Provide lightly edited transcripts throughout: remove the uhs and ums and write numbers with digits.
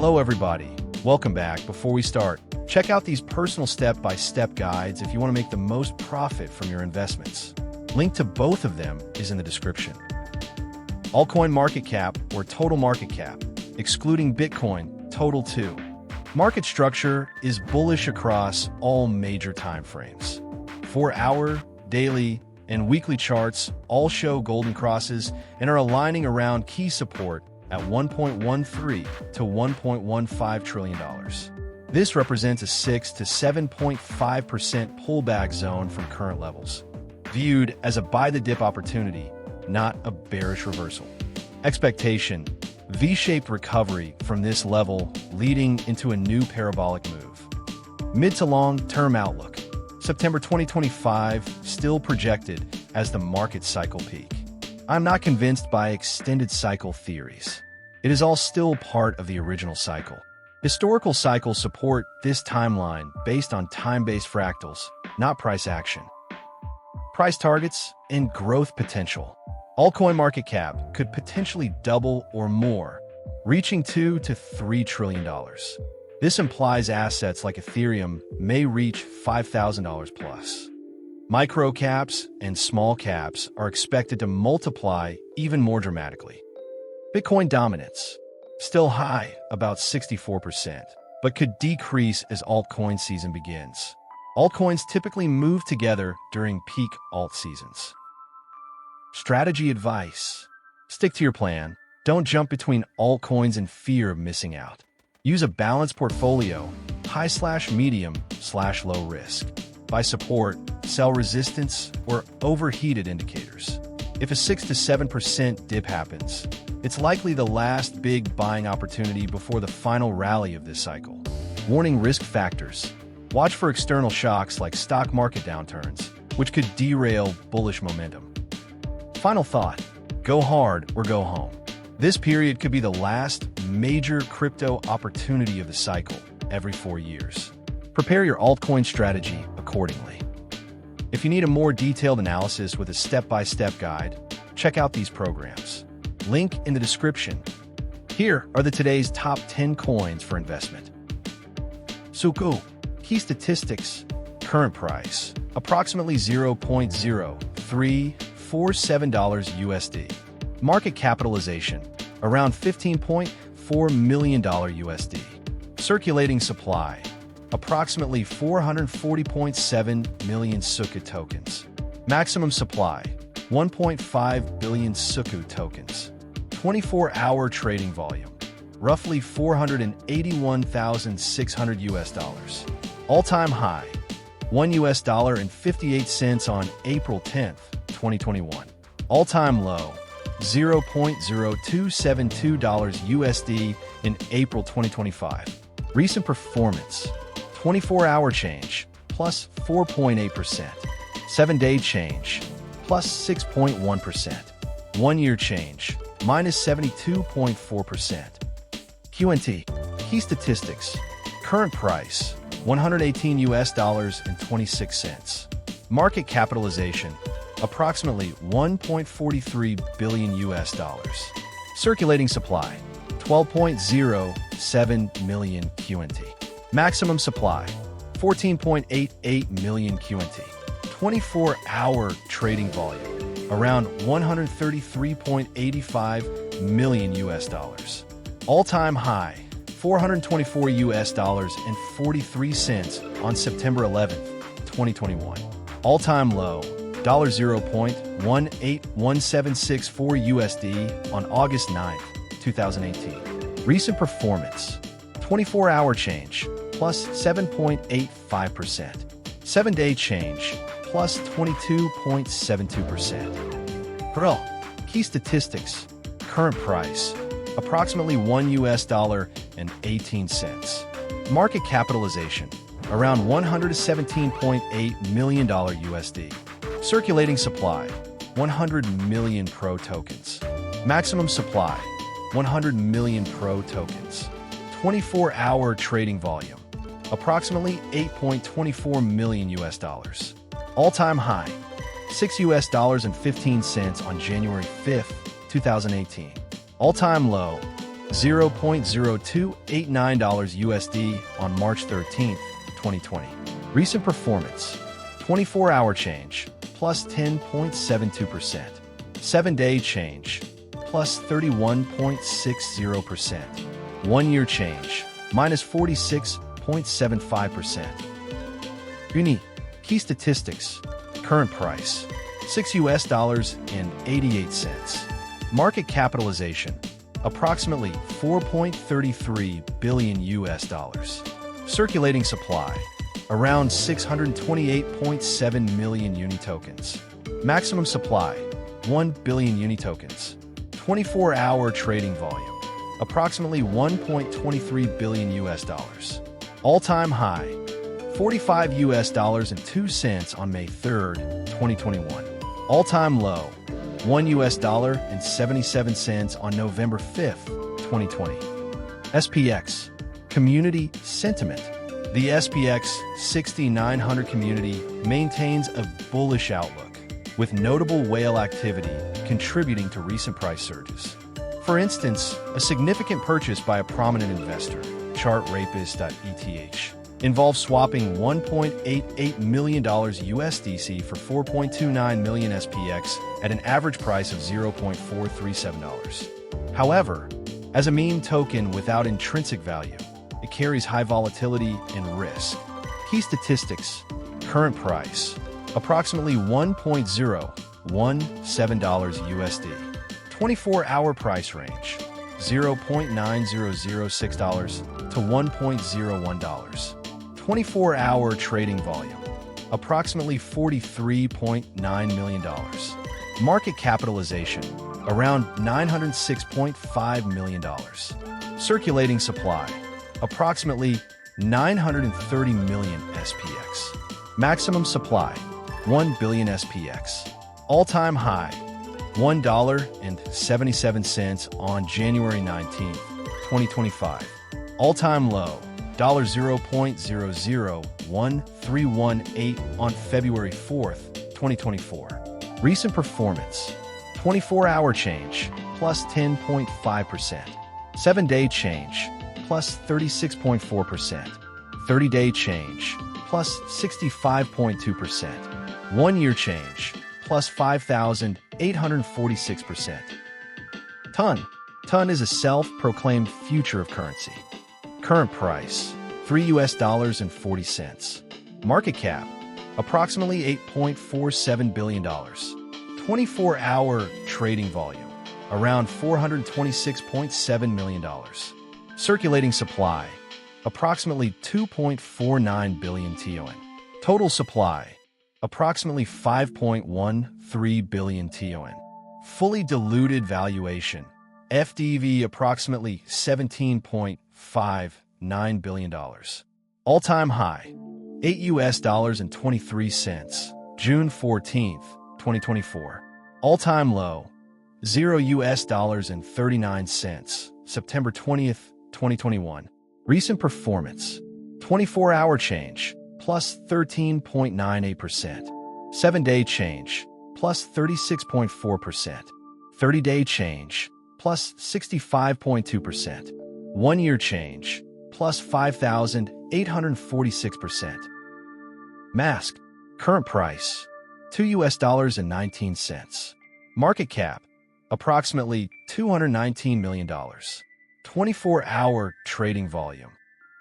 Hello everybody, welcome back. Before we start, check out these personal step-by-step guides if you want to make the most profit from your investments. Link to both of them is in the description. Altcoin market cap or total market cap, excluding Bitcoin, total 2. Market structure is bullish across all major time frames. 4-hour, daily, and weekly charts all show golden crosses and are aligning around key support at $1.13 to $1.15 trillion. This represents a 6 to 7.5% pullback zone from current levels, viewed as a buy-the-dip opportunity, not a bearish reversal. Expectation: V-shaped recovery from this level leading into a new parabolic move. Mid to long-term outlook: September 2025 still projected as the market cycle peak. I'm not convinced by extended cycle theories. It is all still part of the original cycle. Historical cycles support this timeline based on time-based fractals, not price action. Price targets and growth potential. Altcoin market cap could potentially double or more, reaching $2 to $3 trillion. This implies assets like Ethereum may reach $5,000 plus. Micro caps and small caps are expected to multiply even more dramatically. Bitcoin dominance, still high, about 64%, but could decrease as altcoin season begins. Altcoins typically move together during peak alt seasons. Strategy advice: stick to your plan. Don't jump between altcoins in fear of missing out. Use a balanced portfolio, high/medium/low risk. Buy support, sell resistance, or overheated indicators. If a 6 to 7% dip happens, it's likely the last big buying opportunity before the final rally of this cycle. Warning: risk factors. Watch for external shocks like stock market downturns, which could derail bullish momentum. Final thought: go hard or go home. This period could be the last major crypto opportunity of the cycle every 4 years. Prepare your altcoin strategy accordingly. If you need a more detailed analysis with a step-by-step guide, check out these programs. Link in the description. Here are today's top 10 coins for investment. Suku. Key statistics: current price, approximately $0.0347 USD. Market capitalization, around $15.4 million USD. Circulating supply, approximately 440.7 million Suku tokens. Maximum supply, 1.5 billion Suku tokens. 24-hour trading volume, roughly 481,600 US dollars. All-time high, $1.58 on April 10th, 2021. All-time low, $0.0272 USD in April 2025. Recent performance: 24-hour change, plus 4.8%. 7-day change, plus 6.1%. 1-year change, minus 72.4%. QNT. Key statistics: current price, $118 and 26 cents. Market capitalization, approximately $1.43 billion US dollars. Circulating supply, 12.07 million QNT. Maximum supply, 14.88 million QNT. 24-hour trading volume, around 133.85 million US dollars. All-time high, $424 US dollars and 43 cents on September 11th, 2021. All-time low, $0.181764 USD on August 9th, 2018. Recent performance: 24-hour change, plus 7.85%. 7-day change, plus 22.72%. Pearl. Key statistics: current price, approximately $1.18. Market capitalization, around $117.8 million USD. Circulating supply, 100 million Pro tokens. Maximum supply, 100 million Pro tokens. 24-hour trading volume, approximately 8.24 million US dollars. All-time high, $6 and 15 cents on January 5th, 2018. All-time low, $0.0289 USD on March 13, 2020. Recent performance, 24-hour change, plus 10.72%. 7-day change, plus 31.60%. 1-year change, minus 46.75%. Uni, key statistics, current price, $6.88. Market capitalization, approximately 4.33 billion US dollars. Circulating supply, around 628.7 million uni tokens. Maximum supply, 1 billion uni tokens. 24-hour trading volume, approximately 1.23 billion US dollars. All-time high, $45.02 on May 3rd, 2021. All-time low, $1.77 on November 5th, 2020. SPX, community sentiment. The SPX 6900 community maintains a bullish outlook, with notable whale activity contributing to recent price surges. For instance, a significant purchase by a prominent investor, chartrapist.eth, involves swapping $1.88 million USDC for 4.29 million SPX at an average price of $0.437. However, as a meme token without intrinsic value, it carries high volatility and risk. Key statistics, current price, approximately $1.017 USD. 24-hour price range, $0.9006 to $1.01. 24-hour trading volume, approximately $43.9 million. Market capitalization, around $906.5 million. Circulating supply, approximately 930 million SPX. Maximum supply, 1 billion SPX. All-time high, $1.77 on January 19, 2025. All-time low, $0.001318 on February 4th, 2024. Recent performance, 24-hour change, plus 10.5%. 7-day change, plus 36.4%. 30-day change, plus 65.2%. 1-year change, plus 5,846%. TON is a self-proclaimed future of currency. Current price, $3.40. Market cap, approximately $8.47 billion. 24-hour trading volume, around $426.7 million. Circulating supply, approximately 2.49 billion TON. Total supply, approximately 5.13 billion TON. Fully diluted valuation, FDV approximately $17.59 billion. All-time high, $8.23, June 14th, 2024. All-time low, $0.39, September 20th, 2021. Recent performance, 24-hour change, plus 13.98%. 7-day change, plus 36.4%. 30-day change, plus 65.2%. 1-year change, plus 5,846%. Mask, current price, $2.19. Market cap, approximately $219 million. 24-hour trading volume,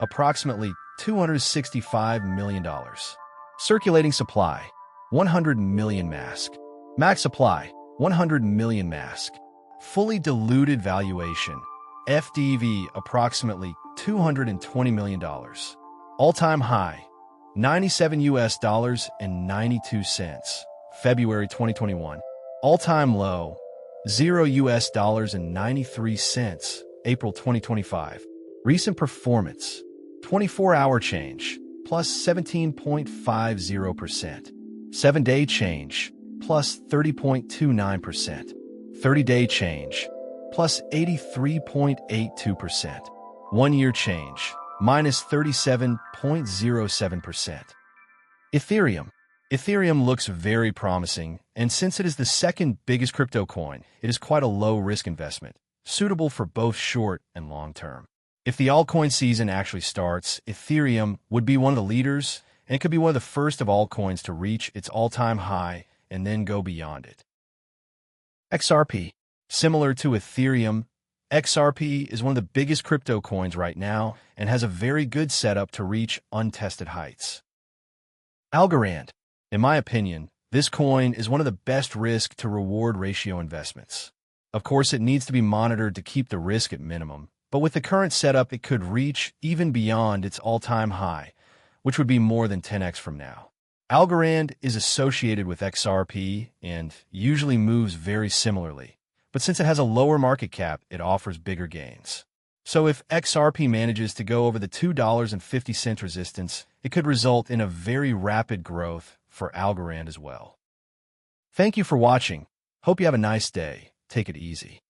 approximately $265 million. Circulating supply, 100 million mask. Max supply, 100 million mask. Fully diluted valuation, FDV approximately $220 million. All-time high, $97.92, February 2021. All-time low, $0.93, April 2025. Recent performance, 24-hour change, plus 17.50%. 7-day change, plus 30.29%. 30-day change, plus 83.82%. 1-year change, minus 37.07%. Ethereum looks very promising, and since it is the second biggest crypto coin, it is quite a low-risk investment. suitable for both short and long term. If the altcoin season actually starts, Ethereum would be one of the leaders, and it could be one of the first of altcoins to reach its all-time high and then go beyond it. XRP. Similar to Ethereum, XRP is one of the biggest crypto coins right now and has a very good setup to reach untested heights. Algorand. In my opinion, this coin is one of the best risk-to-reward ratio investments. Of course, it needs to be monitored to keep the risk at minimum, but with the current setup, it could reach even beyond its all-time high, which would be more than 10x from now. Algorand is associated with XRP and usually moves very similarly, but since it has a lower market cap, it offers bigger gains. So if XRP manages to go over the $2.50 resistance, it could result in a very rapid growth for Algorand as well. Thank you for watching. Hope you have a nice day. Take it easy.